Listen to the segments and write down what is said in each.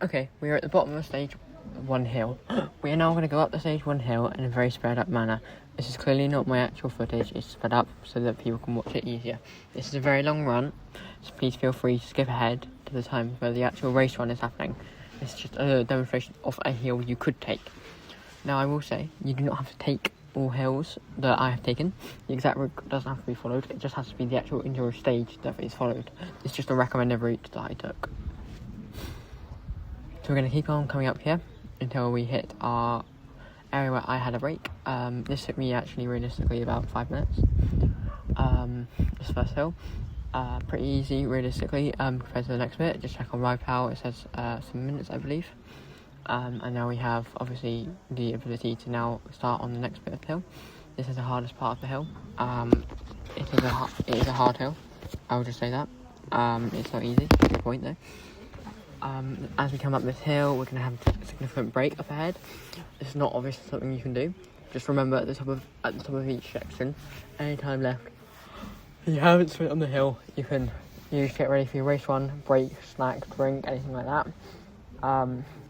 Okay, we are at the bottom of stage 1 hill. We are now going to go up the stage 1 hill in a very spread up manner. This is clearly not my actual footage, it's sped up so that people can watch it easier. This is a very long run, so please feel free to skip ahead to the time where the actual race run is happening. This is just a demonstration of a hill you could take. Now I will say, you do not have to take all hills that I have taken. The exact route doesn't have to be followed, it just has to be the actual enduro stage that is followed. It's just a recommended route that I took. So we're going to keep on coming up here until we hit our area where I had a break. This took me actually realistically about 5 minutes. This first hill, pretty easy realistically compared to the next bit. Just check on ride power, it says some minutes I believe. And now we have obviously the ability to now start on the next bit of the hill. This is the hardest part of the hill. It is a hard hill, I will just say that. It's not easy, that's the point though. As we come up this hill, we're going to have a significant break up ahead. This is not obviously something you can do. Just remember at the top of each section, any time left, if you haven't spent on the hill, you can use get ready for your race run, break, snack, drink, anything like that.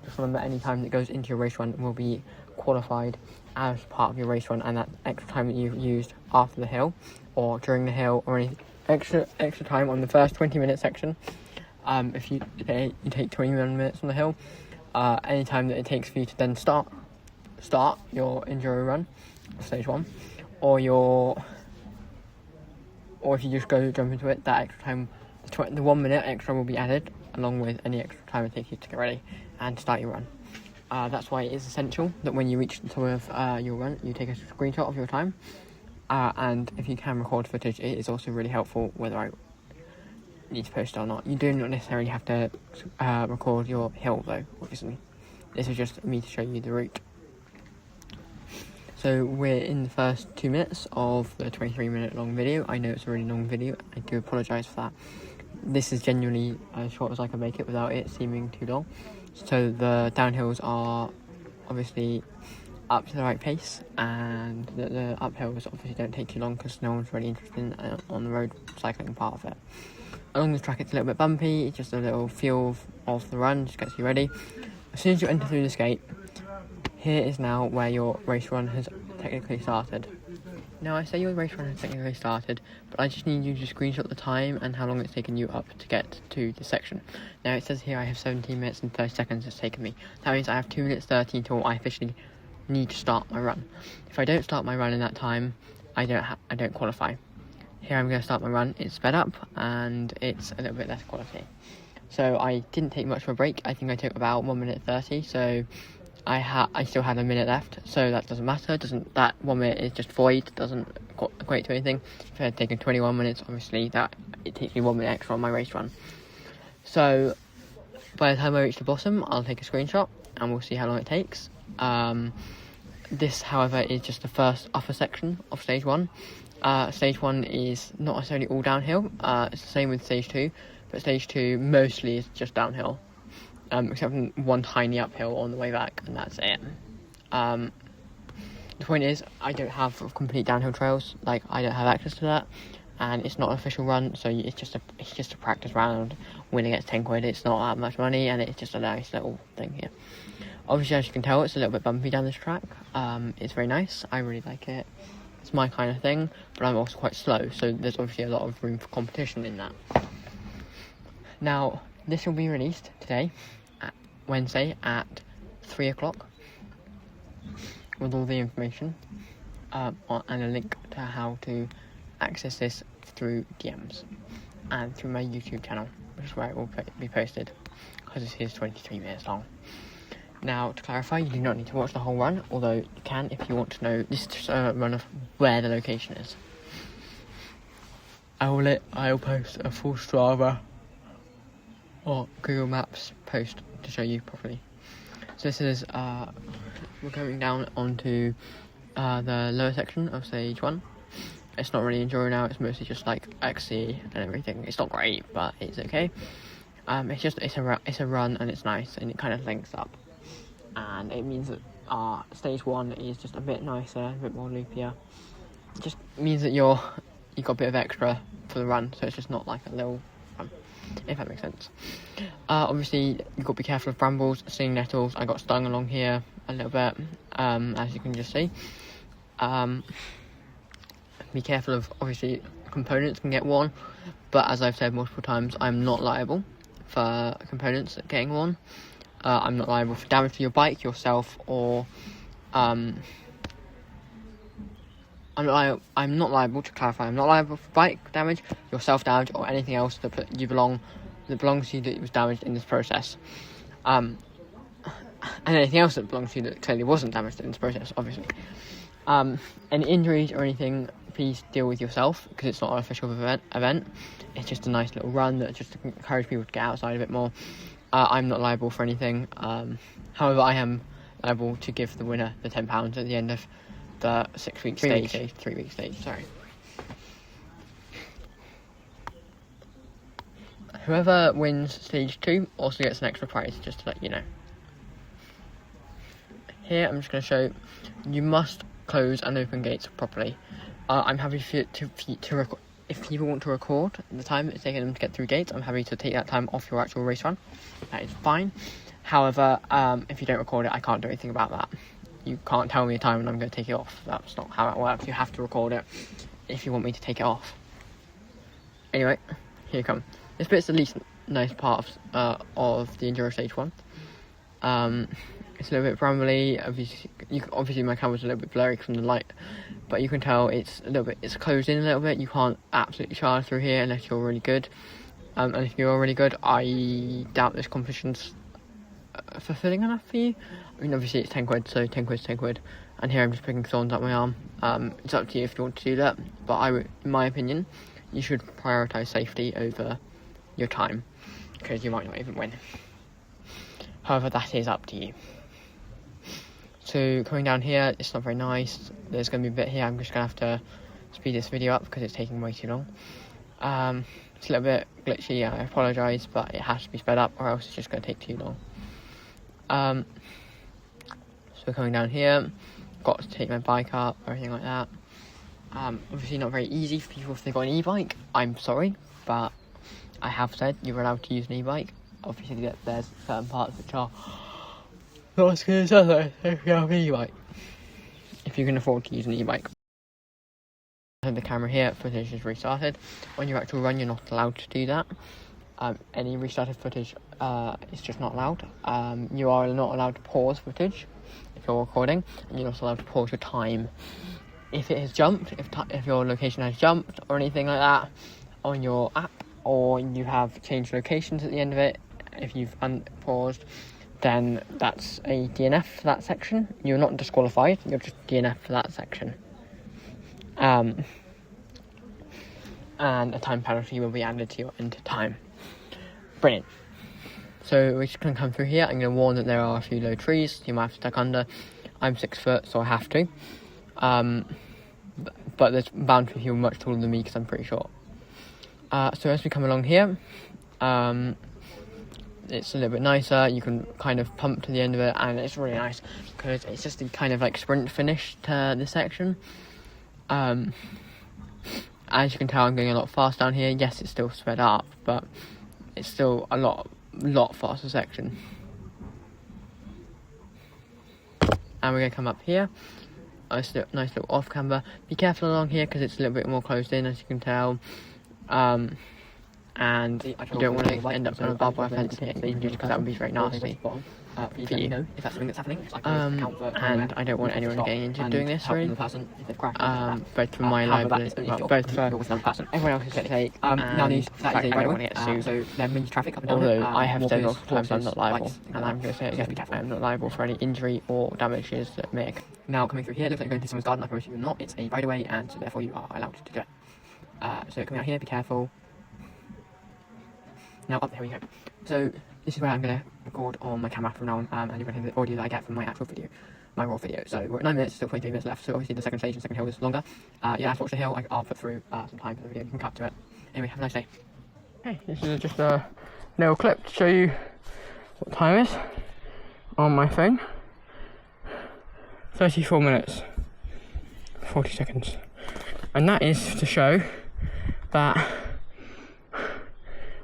Just remember any time that goes into your race run will be qualified as part of your race run, and that extra time that you've used after the hill or during the hill or any extra time on the first 20-minute section. If you take 21 minutes on the hill, any time that it takes for you to then start your enduro run, stage 1, or if you just jump into it, that extra time, the 1 minute extra will be added along with any extra time it takes you to get ready and start your run. That's why it is essential that when you reach the top of your run, you take a screenshot of your time, and if you can record footage, it is also really helpful whether I need to post it or not. You do not necessarily have to record your hill though, obviously. This is just me to show you the route. So we're in the first 2 minutes of the 23-minute long video. I know it's a really long video, I do apologise for that. This is genuinely as short as I can make it without it seeming too long. So the downhills are obviously up to the right pace, and the uphills obviously don't take too long because no one's really interested on the road cycling part of it. Along the track it's a little bit bumpy, it's just a little feel of the run, just gets you ready. As soon as you enter through this gate, here is now where your race run has technically started. Now I say your race run has technically started, but I just need you to screenshot the time and how long it's taken you up to get to this section. Now it says here I have 17 minutes and 30 seconds it's taken me. That means I have 2 minutes 30 until I officially need to start my run. If I don't start my run in that time, I don't qualify. Here I'm going to start my run, it's sped up and it's a little bit less quality. So I didn't take much of a break, I think I took about 1 minute 30, so I still had a minute left, so that doesn't matter, that 1 minute is just void, doesn't equate to anything. If I had taken 21 minutes, obviously it takes me 1 minute extra on my race run. So by the time I reach the bottom, I'll take a screenshot and we'll see how long it takes. This, however, is just the first upper section of stage 1. Stage 1 is not necessarily all downhill, it's the same with stage 2, but stage 2 mostly is just downhill, except for one tiny uphill on the way back, and that's it. The point is, I don't have complete downhill trails, like I don't have access to that, and it's not an official run, so it's just a practice round. Winner gets 10 quid, it's not that much money, and it's just a nice little thing here. Obviously, as you can tell, it's a little bit bumpy down this track. It's very nice, I really like it. It's my kind of thing, but I'm also quite slow, so there's obviously a lot of room for competition in that. Now, this will be released today, Wednesday at 3 o'clock, with all the information and a link to how to access this through DMs and through my YouTube channel, which is where it will be posted, because it is 23 minutes long. Now, to clarify, you do not need to watch the whole run, although you can if you want to know. This is just a run of where the location is. I'll post a full Strava or Google Maps post to show you properly. So this is, we're coming down onto the lower section of stage 1. It's not really enduro now, it's mostly just like XC and everything. It's not great, but it's okay. It's a run and it's nice and it kind of links up. And it means that stage 1 is just a bit nicer, a bit more loopier. It just means that you got a bit of extra for the run, so it's just not like a little run. if that makes sense. Obviously, you've got to be careful of brambles, stinging nettles. I got stung along here a little bit, as you can just see. Be careful of, obviously, components can get worn, but as I've said multiple times, I'm not liable for components getting worn. I'm not liable for damage to your bike, yourself, or I'm not liable, to clarify, I'm not liable for bike damage, yourself damage, or anything else that belongs to you that was damaged in this process. And anything else that belongs to you that clearly wasn't damaged in this process, obviously. Any injuries or anything, please deal with yourself, because it's not an official event. It's just a nice little run that just encourages people to get outside a bit more. I'm not liable for anything. However, I am liable to give the winner the £10 at the end of the 3 week stage, sorry. Whoever wins stage 2 also gets an extra prize, just to let you know. Here, I'm just going to show you must close and open gates properly. I'm happy to record. If people want to record the time it's taking them to get through gates, I'm happy to take that time off your actual race run. That is fine. However, if you don't record it, I can't do anything about that. You can't tell me a time and I'm going to take it off. That's not how it works. You have to record it if you want me to take it off. Anyway, here you come. This bit's the least nice part of the enduro stage 1. It's a little bit brambly. Obviously my camera's a little bit blurry from the light, but you can tell it's closed in a little bit. You can't absolutely charge through here unless you're really good. And if you're really good, I doubt this competition's fulfilling enough for you. I mean, obviously it's 10 quid, so 10 quid's 10 quid. And here I'm just picking thorns up my arm. It's up to you if you want to do that, but in my opinion, you should prioritise safety over your time, because you might not even win. However, that is up to you. So coming down here, it's not very nice. There's going to be a bit here. I'm just going to have to speed this video up because it's taking way too long. It's a little bit glitchy. I apologise, but it has to be sped up or else it's just going to take too long. So coming down here, got to take my bike up, everything like that. Obviously not very easy for people if they've got an e-bike. I'm sorry, but I have said you're allowed to use an e-bike. Obviously there's certain parts which are not as good as others if you have an e-bike, if you can afford to use an e-bike. I have the camera here, footage is restarted. On your actual run, you're not allowed to do that. Any restarted footage is just not allowed. You are not allowed to pause footage if you're recording, and you're not allowed to pause your time. If it has jumped, if your location has jumped or anything like that on your app, or you have changed locations at the end of it, if you've unpaused, then that's a DNF for that section. You're not disqualified, you're just DNF for that section. And a time penalty will be added to your end time. Brilliant. So we're just going to come through here. I'm going to warn that there are a few low trees you might have to duck under. I'm 6 foot, so I have to. But there's bound to be people much taller than me because I'm pretty short. So as we come along here, it's a little bit nicer. You can kind of pump to the end of it, and it's really nice because it's just a kind of like sprint finish to this section. As you can tell, I'm going a lot fast down here. Yes, it's still sped up, but it's still a lot faster section. And we're going to come up here. Nice little off camber. Be careful along here because it's a little bit more closed in, as you can tell. And you don't want to end up on a barbed wire fence and get injured because that would be very nasty for you. Know if that's something that's happening. And I don't want anyone getting injured doing this, really. Both for my liability, both for everyone else's sake, and the fact that I don't want to get sued. So there means traffic up and down. Although I have said multiple times I'm not liable, and I'm going to say it again, I am not liable for any injury or damages that may occur. Now coming through here, looks like you're going to someone's garden. I promise you you're not. It's a right of way, and so therefore you are allowed to do it. So coming out here, be careful. Now up there we go. So this is where I'm going to record on my camera from now on, and you're going to hear the audio that I get from my actual video, my raw video. So we're at 9 minutes, still 23 minutes left, so obviously the second stage and second hill is longer. You have to watch the hill. I'll put through some time for the video, you can cut to it. Anyway, have a nice day. Okay, this is just a little clip to show you what time is on my phone. 34 minutes, 40 seconds. And that is to show that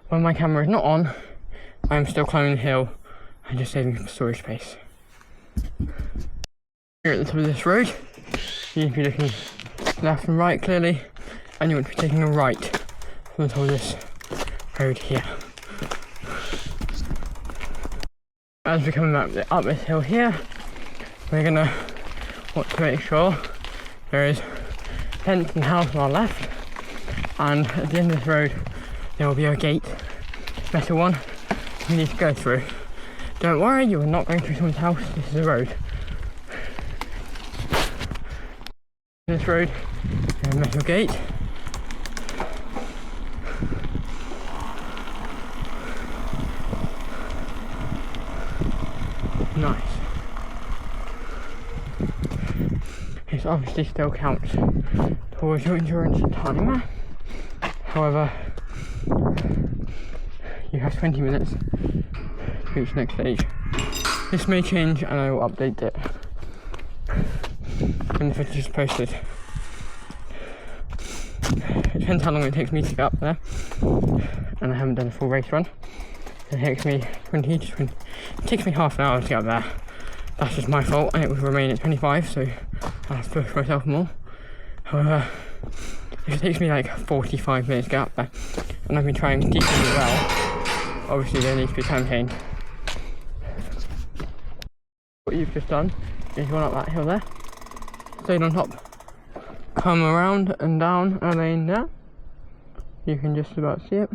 when my camera is not on, I'm still climbing the hill and just saving some storage space. Here at the top of this road, you need to be looking left and right clearly, and you want to be taking a right from the top of this road here. As we're coming up this hill here, we're gonna want to make sure there is fence and house on our left, and at the end of this road there will be a gate, metal one, we need to go through. Don't worry, you are not going through someone's house, this is a road. This road, a metal gate. Nice. This obviously still counts towards your endurance timer. However, you have 20 minutes to reach the next stage. This may change and I will update it when the footage is posted. It depends how long it takes me to get up there, and I haven't done a full race run. It takes me it takes me half an hour to get up there. That's just my fault, and it would remain at 25, so I have to push myself more. However, if it takes me like 45 minutes to get up there, and I've been trying decently well, obviously there needs to be time change. What you've just done is gone up that hill there, stayed on top, come around and down a lane there, you can just about see it,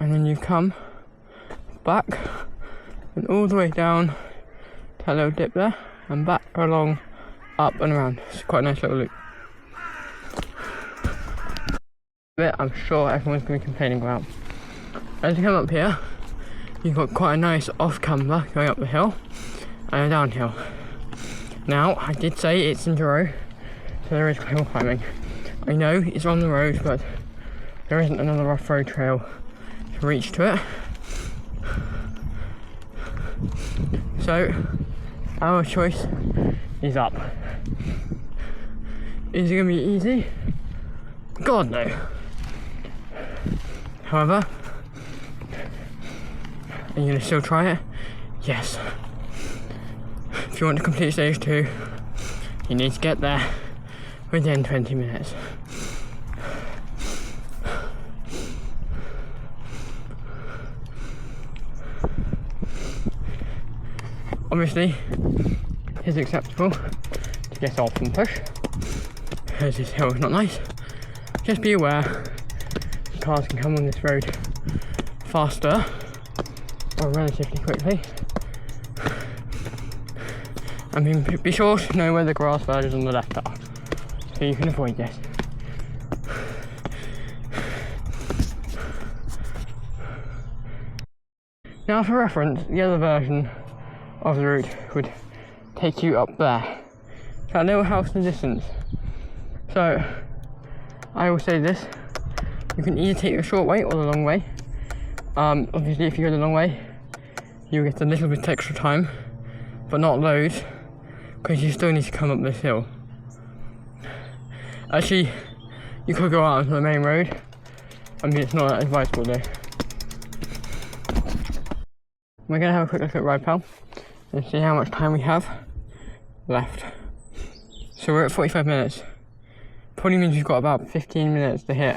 and then you come back and all the way down to a little dip there and back along, up and around. It's quite a nice little loop. Bit I'm sure everyone's going to be complaining about. As you come up here, you've got quite a nice off camber going up the hill and a downhill. Now, I did say it's enduro, so there is hill climbing. I know it's on the road, but there isn't another rough road trail to reach to it. So, our choice is up. Is it going to be easy? God no. However, are you going to still try it? Yes. If you want to complete stage 2, you need to get there within 20 minutes. Obviously, it is acceptable to get off and push, as this hill is not nice. Just be aware, cars can come on this road faster or relatively quickly. I mean, be sure to know where the grass verges on the left are, so you can avoid this. Now for reference, the other version of the route would take you up there, that little house in the distance. So, I will say this, you can either take the short way or the long way. Obviously if you go the long way, you'll get a little bit extra time, but not loads, because you still need to come up this hill. Actually, you could go out onto the main road. I mean, it's not that advisable though. We're going to have a quick look at RidePal and see how much time we have left. So we're at 45 minutes. Probably means we've got about 15 minutes to hit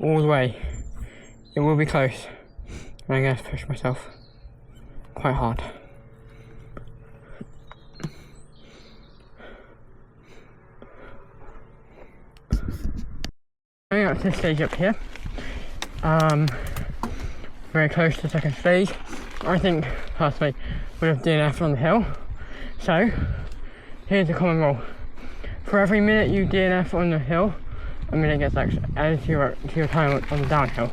all the way. It will be close, and I'm going to push myself quite hard. Going up to this stage up here, very close to the second stage. I think, personally, would have DNF'd on the hill. So, here's the common rule. For every minute you DNF on the hill, a minute gets actually added to your time on the downhill.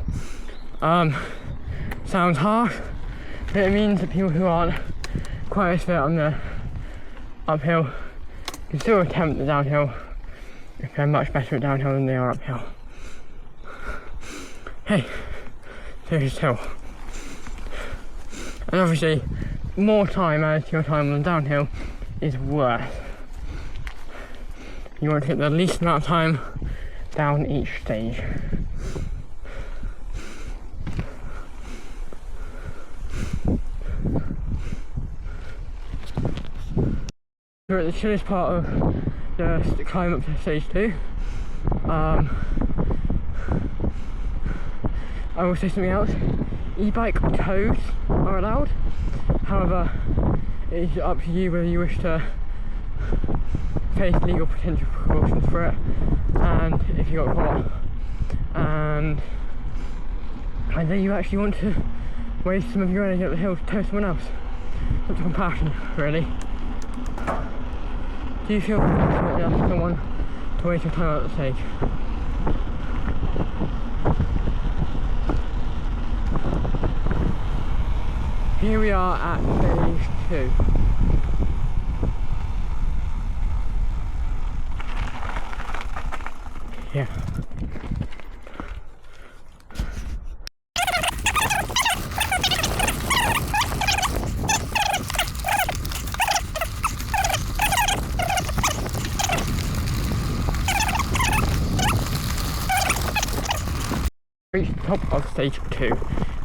Sounds harsh, but it means that people who aren't quite as fit on the uphill can still attempt the downhill if they're much better at downhill than they are uphill. Hey, here's this hill. And obviously, more time added to your time on the downhill is worse. You want to get the least amount of time down each stage. We're at the chilliest part of the climb up to stage 2. I will say something else. E-bike tows are allowed. However, it is up to you whether you wish to face legal potential precautions for it, and if you got caught, and whether you actually want to waste some of your energy up the hill to tow someone else. It's up to compassion, really. Do you feel compassionate enough for someone to waste your time out at the stage? Here we are at stage 2. Yeah. Reach the top of stage 2.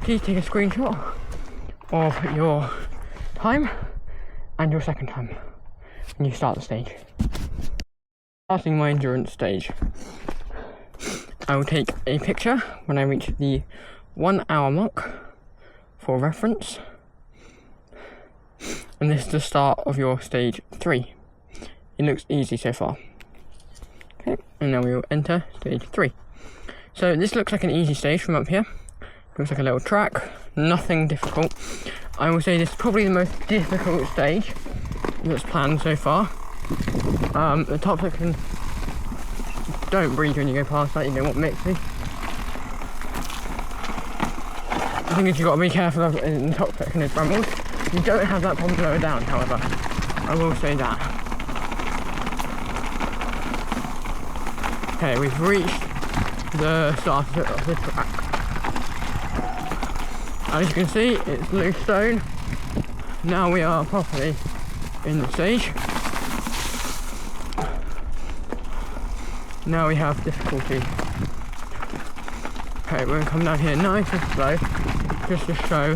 Please take a screenshot of your time and your second time when you start the stage. Starting my endurance stage, I will take a picture when I reach the 1 hour mark for reference, and this is the start of your stage 3. It looks easy so far. Okay, and now we will enter stage 3. So this looks like an easy stage from up here. Looks like a little track, nothing difficult. I will say this is probably the most difficult stage that's planned so far. The top section, don't breathe when you go past that, you know what makes me. The thing is, you've got to be careful of in the top section is brambles. You don't have that problem lower down, however. I will say that. Okay, we've reached the start of the track. As you can see, it's loose stone. Now we are properly in the stage. Now we have difficulty. Okay, we're going to come down here nice and slow, just to show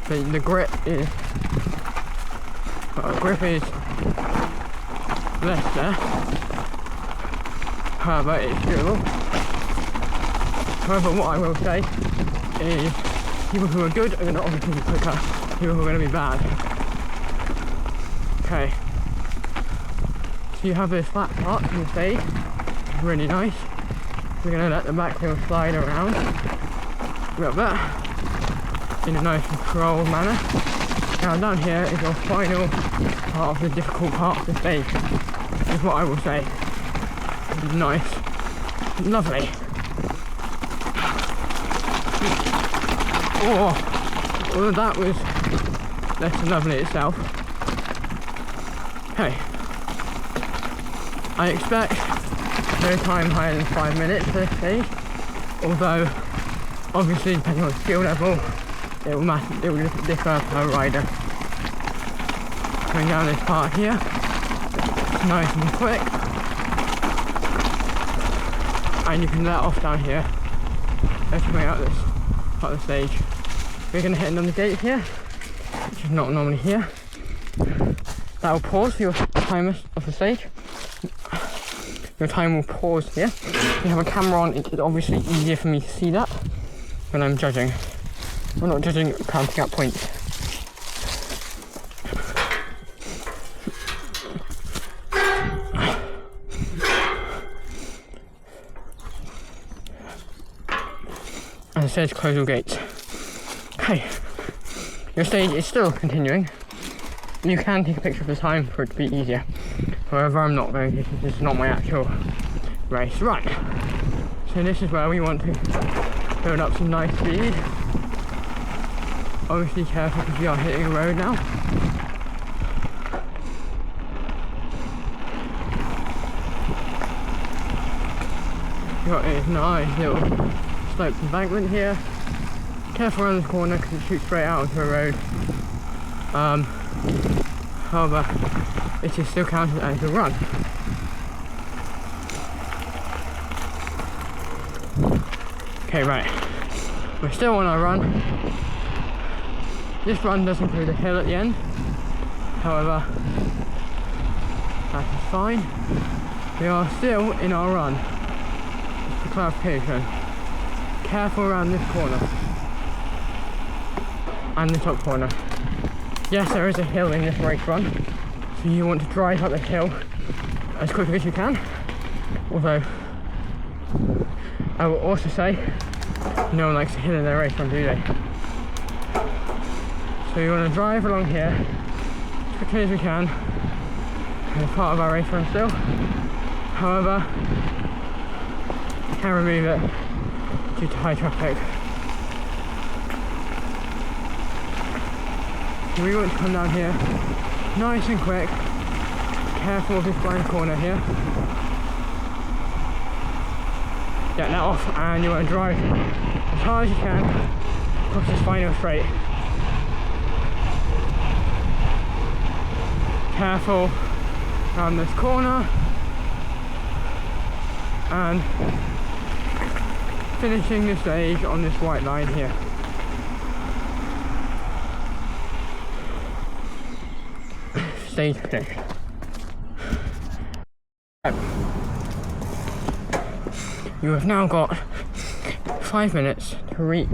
that the grip is, less there. However, it's doable. However, what I will say is people who are good are going to obviously be quicker, people who are going to be bad. Okay. So you have this flat part in the stage, really nice. We're going to let the back wheel slide around a little bit in a nice controlled manner. Now down here is your final part of the difficult part of the stage, is what I will say. Nice. Lovely. Oh, well, that was less than lovely itself. Okay. I expect no time higher than 5 minutes for this stage, although obviously depending on skill level it will differ per rider. Coming down this part here, it's nice and quick, and you can let off down here as you coming out this part of the stage. We're going to hit another gate here, which is not normally here. That will pause for your timer of the stage. Your time will pause here. If you have a camera on, it's obviously easier for me to see that when I'm judging. We're not judging, counting up points. As it says, close all gates. Okay, your stage is still continuing. You can take a picture of the time for it to be easier. However, I'm not going to, this is not my actual race. Right, so this is where we want to build up some nice speed. Obviously careful because we are hitting a road now. You've got a nice little sloped embankment here. Careful around this corner because it shoots straight out onto a road. However, it is still counted as a run. Okay, right. We're still on our run. This run does include a hill at the end. However, That is fine. We are still in our run. Just for clarification. Careful around this corner. And the top corner. Yes, there is a hill in this race run. So you want to drive up the hill as quickly as you can. Although, I will also say, no one likes a hill in their race run, do they? So you want to drive along here as quickly as we can. It's part of our race run still. However, you can remove it due to high traffic. We want to come down here nice and quick. Careful of this blind corner here. Get that off, and you want to drive as hard as you can across this final straight. Careful around this corner, and finishing the stage on this white line here. Stage finished. You have now got 5 minutes to reach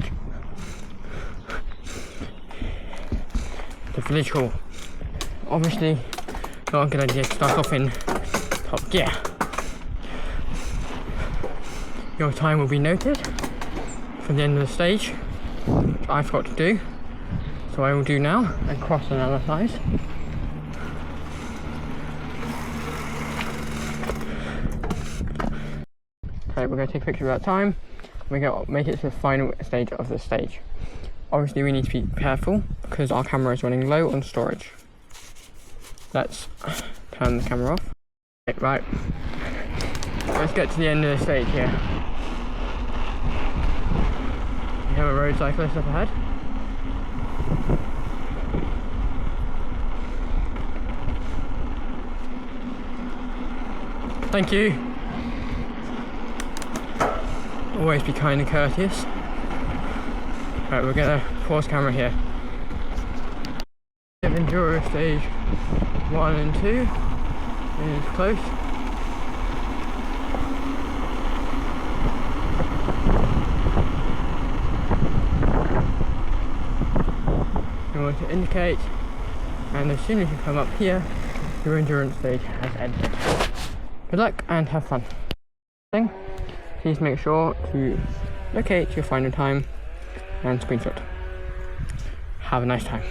the village hall. Obviously, not a good idea to start off in top gear. Your time will be noted for the end of the stage, which I forgot to do, so I will do now and cross on the other side. Okay, we're going to take a picture of that time. We're going to make it to the final stage of the stage. Obviously, we need to be careful because our camera is running low on storage. Let's turn the camera off. Okay, right, let's get to the end of the stage here. We have a road cyclist up ahead. Thank you. Always be kind and courteous. Right, we're gonna pause camera here. Enduro stage 1 and 2 is close. You want to indicate, and as soon as you come up here, your endurance stage has ended. Good luck and have fun. Please make sure to locate your final time and screenshot. Have a nice time.